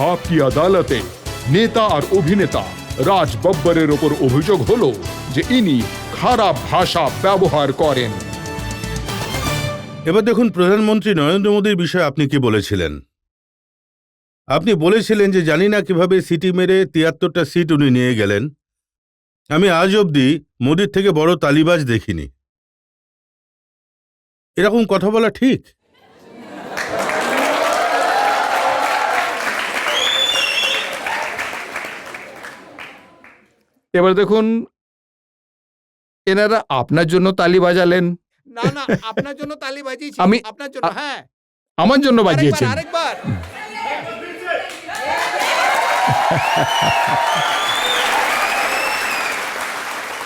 आपकी আদালতে নেতা আর অভিনেতা রাজ বব্বরের ওপর অভিযোগ হলো যে ইনি খারাপ ভাষা ব্যবহার করেন। এবার দেখুন, প্রধানমন্ত্রী নরেন্দ্র মোদীর বিষয়ে আপনি কি বলেছিলেন? আপনি বলেছিলেন যে জানি না কিভাবে সিটি মেরে ৭৩টা সিট উনি নিয়ে গেলেন। আমি আজ অবধি মোদীর থেকে বড় তালিবাজ দেখিনি। এরকম কথা বলা ঠিক? এবার দেখুন, এনারা আপনার জন্য তালি বাজালেন। না না, আপনার জন্য তালি বাজিয়েছি। আমি আপনার জন্য, হ্যাঁ, আমার জন্য বাজিয়েছেন। আরেকবার।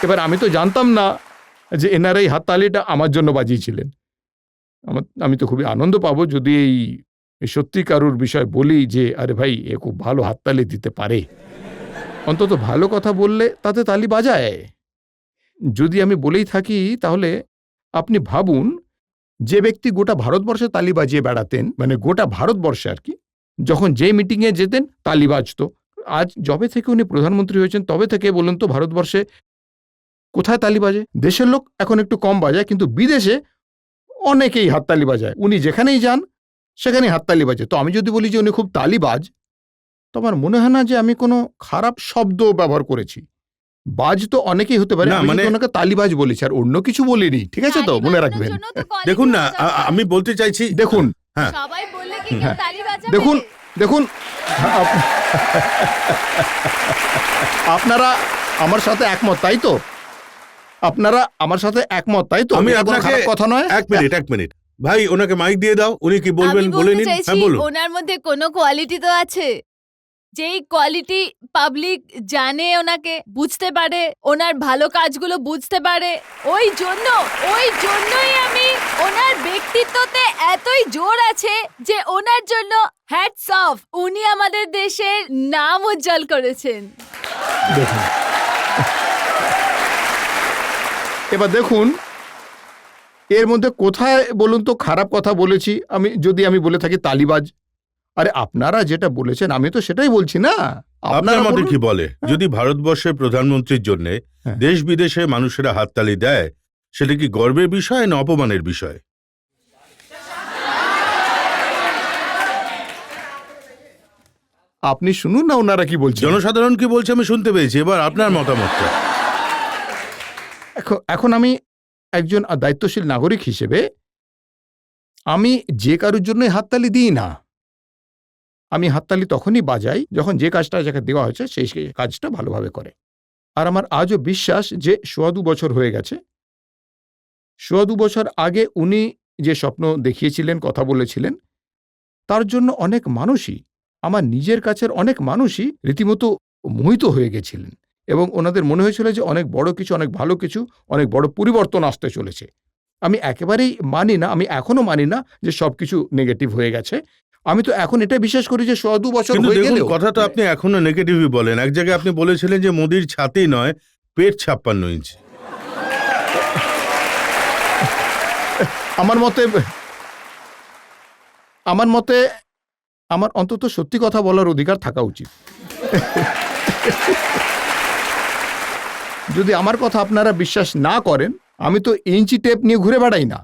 এবার আমি তো জানতাম না যে এনারা এই হাততালিটা আমার জন্য বাজিয়েছিলেন। আমি তো খুবই আনন্দ পাবো যদি এই সত্যি কারুর বিষয় বলি যে আরে ভাই এ খুব ভালো হাততালি দিতে পারে। অন্তত ভালো কথা বললে তাতে তালি বাজায়। যদি আমি বলেই থাকি তাহলে আপনি ভাবুন, যে ব্যক্তি গোটা ভারতবর্ষে তালি বাজিয়ে বেড়াতেন, মানে গোটা ভারতবর্ষে আর কি, যখন যে মিটিংয়ে যেতেন তালি বাজতো। আজ যবে থেকে উনি প্রধানমন্ত্রী হয়েছেন তবে থেকে বলুন তো ভারতবর্ষে কোথায় তালি বাজে? দেশের লোক এখন একটু কম বাজায়, কিন্তু বিদেশে অনেকেই হাততালি বাজায়। উনি যেখানেই যান সেখানেই হাততালি বাজে। তো আমি যদি বলি যে উনি খুব তালিবাজ, তো আমার মনে হয় না যে আমি কোনো খারাপ শব্দ ব্যবহার করেছি। বাজ তো অনেকেই হতে পারে, আমি কিন্তু ওনাকে তালিবাজ বলেছি আর অন্য কিছু বলিনি। ঠিক আছে, তো মনে রাখবেন। দেখুন না, আমি বলতে চাইছি, দেখুন, হ্যাঁ, সবাই বললে কি কেউ তালি বাজাবে? দেখুন দেখুন, আপনারা আমার সাথে একমত, তাই তো? আপনারা আমার সাথে একমত, তাই তো? আমি এটা কোনো আপনাকে খারাপ কথা নয়। এক মিনিট ভাই, ওনাকে মাইক দিয়ে দাও। উনি কি বলবেন বলে নিন। হ্যাঁ, বলুন। ওনার মধ্যে কোনো কোয়ালিটি তো আছে, যেই কোয়ালিটি পাবলিক জানে, ওনাকে বুঝতে পারে, ওনার ভালো কাজগুলো বুঝতে পারে। ওই জন্যই আমি ওনার ব্যক্তিত্বতে এতই জোর আছে যে ওনার জন্য হ্যাটস অফ। উনি আমাদের দেশের নাম উজ্জ্বল করেছেন। দেখুন, এবার দেখুন এর মধ্যে কোথায় বলুন তো খারাপ কথা বলেছি আমি? যদি আমি বলে থাকি তালিবাজ, আরে আপনারা যেটা বলেছেন আমি তো সেটাই বলছি না। আপনার মতে কি বলে, যদি ভারতবর্ষের প্রধানমন্ত্রীর জন্য দেশ বিদেশে মানুষেরা হাততালি দেয়, সেটা কি গর্বের বিষয় না অপমানের বিষয়? আপনি শুনুন না ওনারা কি বলছেন। জনসাধারণ কি বলছে আমি শুনতে পেয়েছি, এবার আপনার মতামতটা। এখন আমি একজন দায়িত্বশীল নাগরিক হিসেবে আমি যে কারোর জন্যই হাততালি দিই না। আমি হাততালি তখনই বাজাই যখন যে কাজটা যাকে দেওয়া হয়েছে সেই কাজটা ভালোভাবে করে। আর আমার আজও বিশ্বাস যে ২.৫ বছর হয়ে গেছে, ২.৫ বছর আগে উনি যে স্বপ্ন দেখিয়েছিলেন, কথা বলেছিলেন, তার জন্য অনেক মানুষই, আমার নিজের কাছের অনেক মানুষই রীতিমতো মোহিত হয়ে গেছিলেন এবং ওনাদের মনে হয়েছিল যে অনেক বড় কিছু, অনেক ভালো কিছু, অনেক বড় পরিবর্তন আসতে চলেছে। আমি একেবারেই মানি না, আমি এখনো মানি না যে সবকিছু নেগেটিভ হয়ে গেছে। আমি তো এখন এটা বিশ্বাস করি যে ২.৫ বছর হয়ে গেলেও কথা তো আপনি এখনো নেগেটিভই বলেন। এক জায়গায় আপনি বলেছিলেন যে মোদির ছাতি নয়, পেট ৫৬ ইঞ্চি। আমার মতে আমার অন্তত সত্যি কথা বলার অধিকার থাকা উচিত। যদি আমার কথা আপনারা বিশ্বাস না করেন, আমি তো ইঞ্চি টেপ নিয়ে ঘুরে বেড়াই না।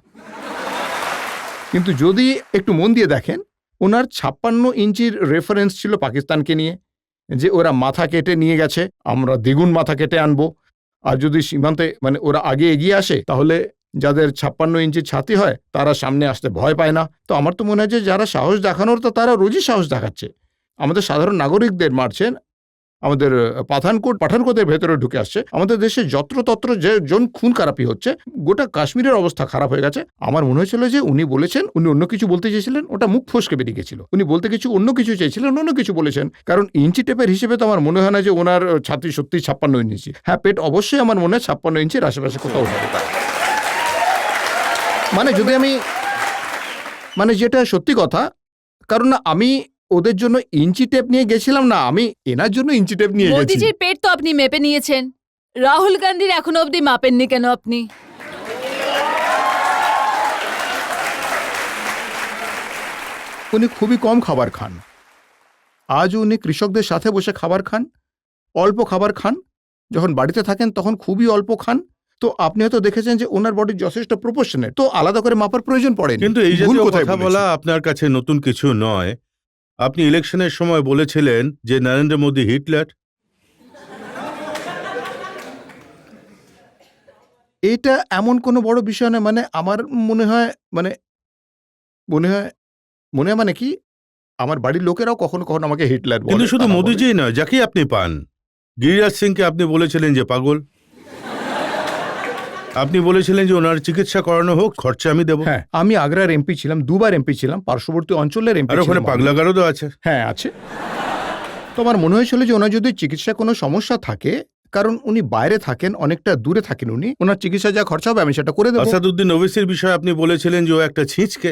কিন্তু যদি একটু মন দিয়ে দেখেন, ওনার ৫৬ ইঞ্চির রেফারেন্স ছিল পাকিস্তানকে নিয়ে, যে ওরা মাথা কেটে নিয়ে গেছে, আমরা দ্বিগুণ মাথা কেটে আনবো। আর যদি সীমান্তে মানে ওরা আগে এগিয়ে আসে, তাহলে যাদের ৫৬ ইঞ্চির ছাতি হয় তারা সামনে আসতে ভয় পায় না। তো আমার তো মনে হয় যে যারা সাহস দেখানোর, তো তারা রোজই সাহস দেখাচ্ছে। আমাদের সাধারণ নাগরিকদের মারছেন, আমাদের পাঠানকোটের ভেতরে ঢুকে আসছে, আমাদের দেশে যত্রতত্র যে জন খুন খারাপি হচ্ছে, গোটা কাশ্মীরের অবস্থা খারাপ হয়ে গেছে। আমার মনে হয়েছিল যে উনি বলেছেন, উনি অন্য কিছু বলতে চেয়েছিলেন, ওটা মুখ ফসকে বেরিয়ে গেছিল। উনি বলতে কিছু অন্য কিছু চেয়েছিলেন, অন্য কিছু বলেছেন। কারণ ইঞ্চি টেপের হিসেবে তো আমার মনে হয় না যে ওনার ছাতি সত্যি ৫৬ ইঞ্চি। হ্যাঁ, পেট অবশ্যই আমার মনে হয় ৫৬ ইঞ্চির আশেপাশে কোথাও হবে। মানে যদি আমি যেটা সত্যি কথা, কারণ আমি ওদের জন্য ইঞ্চি টেপ নিয়ে গেছিলাম না, আমি এনার জন্য ইঞ্চি টেপ নিয়ে গেছি। মোদিজির পেট তো আপনি মেপে নিয়েছেন, রাহুল গান্ধীর এখনো অবধি মাপেননি কেন আপনি? উনি খুবই কম খাবার খান, আজও উনি কৃষকদের সাথে বসে খাবার খান, অল্প খাবার খান, যখন বাড়িতে থাকেন তখন খুবই অল্প খান। তো আপনি হয়তো দেখেছেন যে ওনার বডি যথেষ্ট প্রপোর্শনের, তো আলাদা করে মাপার প্রয়োজন পড়ে। কিন্তু এই জাতীয় কথা বলা আপনার কাছে নতুন কিছু নয়। আপনি ইলেকশনের সময় বলেছিলেন যে নরেন্দ্র মোদী হিটলার। এটা এমন কোনো বড় বিষয় না, মানে আমার মনে হয় মানে কি আমার বাড়ির লোকেরাও কখনো কখনো আমাকে হিটলার বলে। কিন্তু শুধু তারা বলে- মোদীজি নয়, যাকেই আপনি পান। গিরিরাজ সিংকে আপনি বলেছিলেন যে পাগল। আপনি বলেছিলেন যে ওনার চিকিৎসা করানো হোক, খরচা আমি দেবো। হ্যাঁ, আমি আগ্রার এমপি ছিলাম, 2বার এমপি ছিলাম, পার্শ্ববর্তী অঞ্চলের এমপি আর ওখানে ছিলাম। পাগলাগারও তো আছে। হ্যাঁ আছে। তো আমার মনে হয়েছিল যে ওনার যদি চিকিৎসা কোনো সমস্যা থাকে, কারণ উনি বাইরে থাকেন, অনেকটা দূরে থাকেন, উনি ওনার চিকিৎসা যা খরচা হবে আমি সেটা করে দেবো। আসাদুদ্দিন ওবেসির বিষয়ে আপনি বলেছিলেন যে ও একটা ছিঁচকে।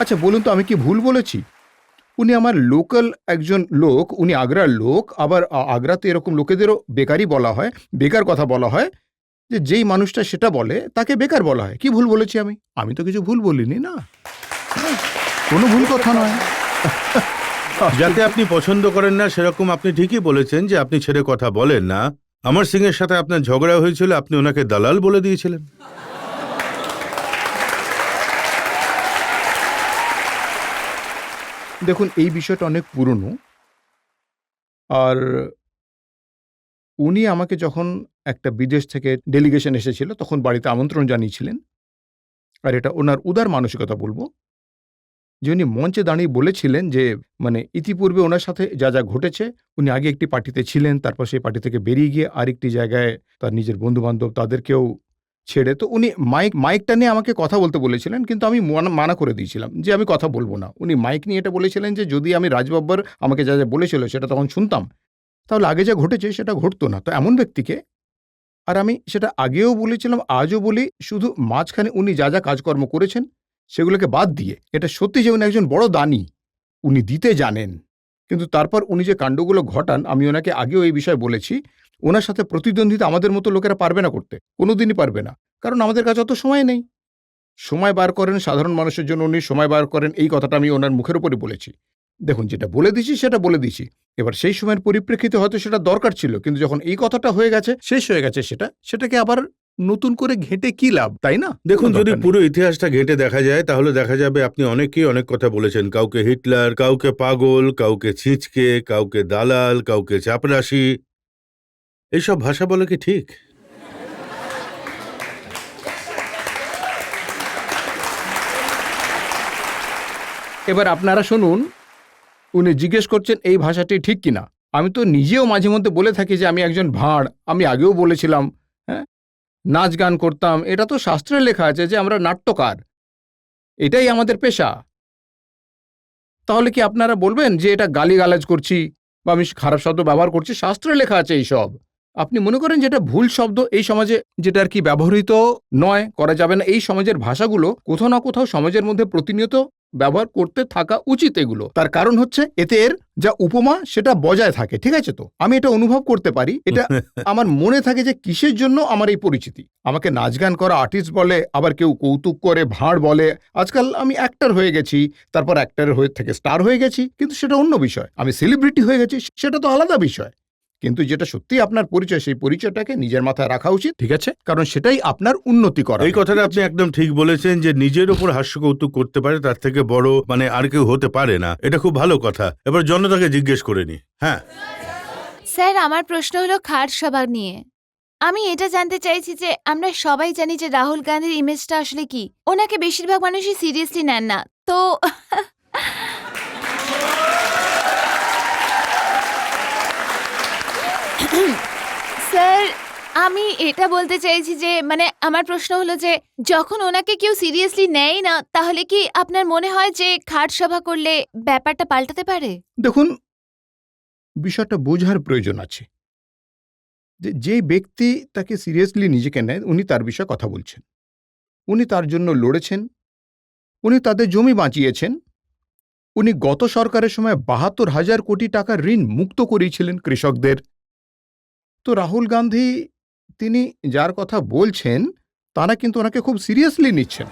আচ্ছা বলুন তো আমি কি ভুল বলেছি? উনি আমার লোকাল একজন লোক, উনি আগ্রার লোক। আবার আগ্রাতে এরকম লোকেদেরও বেকারই বলা হয়, বেকার কথা বলা হয়, যে যেই মানুষটা সেটা বলে তাকে বেকার বলা হয়। কি ভুল বলেছি আমি? আমি তো কিছু ভুল বলিনি না, কোনো ভুল কথা নয়। যাতে আপনি পছন্দ করেন না সেরকম আপনি ঠিকই বলেছেন যে আপনি ছেড়ে কথা বলেন না। অমর সিং এর সাথে আপনার ঝগড়া হয়েছিল, আপনি ওনাকে দালাল বলে দিয়েছিলেন। দেখুন এই বিষয়টা অনেক পুরনো। আর উনি আমাকে যখন একটা বিদেশ থেকে ডেলিগেশন এসেছিল তখন বাড়িতে আমন্ত্রণ জানিয়েছিলেন। আর এটা ওনার উদার মানসিকতা বলবো, যে উনি মঞ্চে দাঁড়িয়ে বলেছিলেন যে মানে ইতিপূর্বে ওনার সাথে যা যা ঘটেছে, উনি আগে একটি পার্টিতে ছিলেন, তারপর সেই পার্টি থেকে বেরিয়ে গিয়ে আরেকটি জায়গায় তার নিজের বন্ধুবান্ধব তাদেরকেও ছেড়ে, তো উনি মাইকটা নিয়ে আমাকে কথা বলতে বলেছিলেন, কিন্তু আমি মানা করে দিয়েছিলাম যে আমি কথা বলবো না। উনি মাইক নিয়ে এটা বলেছিলেন যে যদি আমি রাজবাব্বর আমাকে যা যা বলেছিল সেটা তখন শুনতাম, তাহলে আগে যা ঘটেছে সেটা ঘটতো না। তো এমন ব্যক্তিকে, আর আমি সেটা আগেও বলেছিলাম, আজও বলি, শুধু মাঝখানে উনি যা যা কাজকর্ম করেছেন সেগুলোকে বাদ দিয়ে, এটা সত্যি যে উনি একজন বড় দানী, উনি দিতে জানেন, কিন্তু তারপর উনি যে কাণ্ডগুলো ঘটান, আমি ওনাকে আগেও এই বিষয়ে বলেছি, ওনার সাথে প্রতিদ্বন্দ্বিতা আমাদের মতো লোকেরা পারবে না করতে, কোনোদিনই পারবে না, কারণ আমাদের কাছে অত সময় নেই। সময় বার করেন সাধারণ মানুষের জন্য, উনি সময় বার করেন, এই কথাটা আমি ওনার মুখের উপরে বলেছি। দেখুন যেটা বলে দিছি সেটা বলে দিছি, এবার সেই সময়ের পরিপ্রেক্ষিতে হয়তো সেটা দরকার ছিল, কিন্তু যখন এই কথাটা হয়ে গেছে, শেষ হয়ে গেছে, সেটাকে আবার নতুন করে ঘেঁটে কি লাভ, তাই না? দেখুন, কোনো যদি দরকার নেই। পুরো ইতিহাসটা ঘেঁটে দেখা যায় তাহলে দেখা যাবে আপনি অনেকেই অনেক কথা বলেছেন। কাউকে হিটলার, কাউকে পাগল, কাউকে ছিঁচকে, কাউকে দালাল, কাউকে চাপরাশি। এইসব ভাষা বলে কি ঠিক? এবার আপনারা শুনুন, উনি জিজ্ঞেস করছেন এই ভাষাটি ঠিক কিনা। আমি তো নিজেও মাঝে মধ্যে বলে থাকি যে আমি একজন ভাঁড়, আমি আগেও বলেছিলাম, হ্যাঁ, নাচ গান করতাম, এটা তো শাস্ত্রে লেখা আছে যে আমরা নাট্যকার, এটাই আমাদের পেশা। তাহলে কি আপনারা বলবেন যে এটা গালিগালাজ করছি বা আমি খারাপ শব্দ ব্যবহার করছি? শাস্ত্রে লেখা আছে এইসব। আপনি মনে করেন যে এটা ভুল শব্দ এই সমাজে, যেটা আর কি ব্যবহৃত নয়, করা যাবে না, এই সমাজের ভাষাগুলো কোথাও না কোথাও সমাজের মধ্যে প্রতিনিয়ত ব্যবহার করতে থাকা উচিত এগুলো। তার কারণ হচ্ছে এতে এর যা উপমা সেটা বজায় থাকে, ঠিক আছে? তো আমি এটা অনুভব করতে পারি, এটা আমার মনে থাকে যে কিসের জন্য আমার এই পরিচিতি। আমাকে নাচ গান করা আর্টিস্ট বলে, আবার কেউ কৌতুক করে ভাঁড় বলে। আজকাল আমি অ্যাক্টর হয়ে গেছি, তারপর অ্যাক্টরের হয়ে থেকে স্টার হয়ে গেছি, কিন্তু সেটা অন্য বিষয়। আমি সেলিব্রিটি হয়ে গেছি, সেটা তো আলাদা বিষয়। কিন্তু যেটা সত্যি আপনার পরিচয়, সেই পরিচয়টাকে নিজের মাথায় রাখা উচিত, ঠিক আছে? কারণ সেটাই আপনার উন্নতি করা। এই কথাটা আপনি একদম ঠিক বলেছেন যে নিজের উপর হাস্য কৌতুক করতে পারে, তার থেকে বড় মানে আর কেউ হতে পারে না। এটা খুব ভালো কথা। এবার জনতাকে জিজ্ঞেস করে নি। হ্যাঁ স্যার, আমার প্রশ্ন হলো খাট সভা নিয়ে। আমি এটা জানতে চাইছি যে আমরা সবাই জানি যে রাহুল গান্ধীর ইমেজটা আসলে কি। ওনাকে বেশিরভাগ মানুষই সিরিয়াসলি নেন না, তো স্যার আমি এটা বলতে চাইছি যে মানে আমার প্রশ্ন হলো যে যখন ওনাকে কেউ সিরিয়াসলি নেয় না, তাহলে কি আপনার মনে হয় যে খাট সভা করলে ব্যাপারটা পাল্টাতে পারে? দেখুন, বিষয়টা বোঝার প্রয়োজন আছে যে ব্যক্তি তাকে সিরিয়াসলি নিজেকে নেয়, উনি তার বিষয়ে কথা বলছেন, উনি তার জন্য লড়েছেন, উনি তাদের জমি বাঁচিয়েছেন, উনি গত সরকারের সময় ৭২,০০০ কোটি টাকার ঋণ মুক্ত করিয়েছিলেন কৃষকদের। তো রাহুল গান্ধী তিনি যার কথা বলছেন তারা কিন্তু ওনাকে খুব সিরিয়াসলি নিচ্ছেন।